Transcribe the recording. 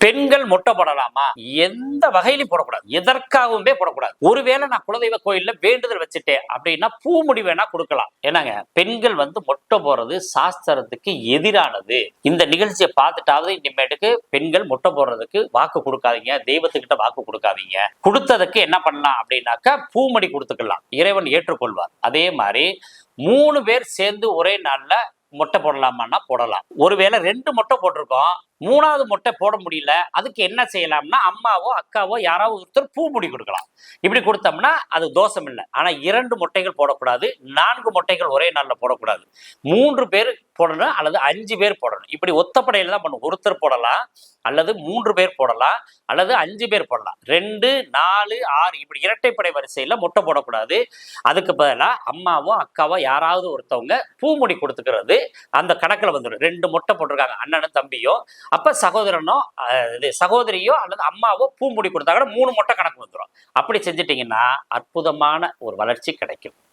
பெண்கள் மொட்டை போடலாமா? எந்த வகையிலும் போடக்கூடாது, எதற்காகவுமே போடக்கூடாது. ஒருவேளை நான் குலதெய்வ கோயில்ல வேண்டுதல் வச்சுட்டேன் அப்படின்னா பூமுடி வேணா கொடுக்கலாம். ஏன்னாங்க பெண்கள் மொட்டை போடுறது சாஸ்திரத்துக்கு எதிரானது. இந்த நிகழ்ச்சியை பார்த்துட்டாவது இனிமேட்டுக்கு பெண்கள் மொட்டை போடுறதுக்கு வாக்கு கொடுக்காதீங்க, தெய்வத்துக்கிட்ட வாக்கு கொடுக்காதீங்க. கொடுத்ததுக்கு என்ன பண்ணலாம் அப்படின்னாக்கா பூமுடி கொடுத்துக்கலாம், இறைவன் ஏற்றுக்கொள்வார். அதே மாதிரி 3 பேர் சேர்ந்து ஒரே நாள்ல மொட்டை போடலாமான்னா போடலாம். ஒருவேளை 2 மொட்டை போட்டிருக்கோம், 3வது மொட்டை போட முடியல, அதுக்கு என்ன செய்யலாம்னா அம்மாவோ அக்காவோ யாராவது ஒருத்தர் பூ முடி கொடுக்கலாம். இப்படி கொடுத்தோம்னா அது தோஷம் இல்லை. ஆனா 2 மொட்டைகள் போடக்கூடாது, 4 மொட்டைகள் ஒரே நாள்ல போடக்கூடாது. 3 பேர் போடணும் அல்லது 5 பேர் போடணும். இப்படி ஒத்தப்படையில தான் பண்ணும். ஒருத்தர் போடலாம் அல்லது 3 பேர் போடலாம் அல்லது 5 பேர் போடலாம். 2, 4, 6 இப்படி இரட்டைப்படை வரிசையில மொட்டை போடக்கூடாது. அதுக்கு பதிலா அம்மாவோ அக்காவோ யாராவது ஒருத்தவங்க பூமுடி கொடுத்துக்கிறது அந்த கணக்குல வந்துடும். 2 மொட்டை போட்டிருக்காங்க அண்ணனும் தம்பியோ, அப்ப சகோதரனோ சகோதரியோ அல்லது அம்மாவோ பூமுடி கொடுத்தாங்கன்னா 3 மொட்டை கணக்கு வந்துடும். அப்படி செஞ்சிட்டீங்கன்னா அற்புதமான ஒரு வளர்ச்சி கிடைக்கும்.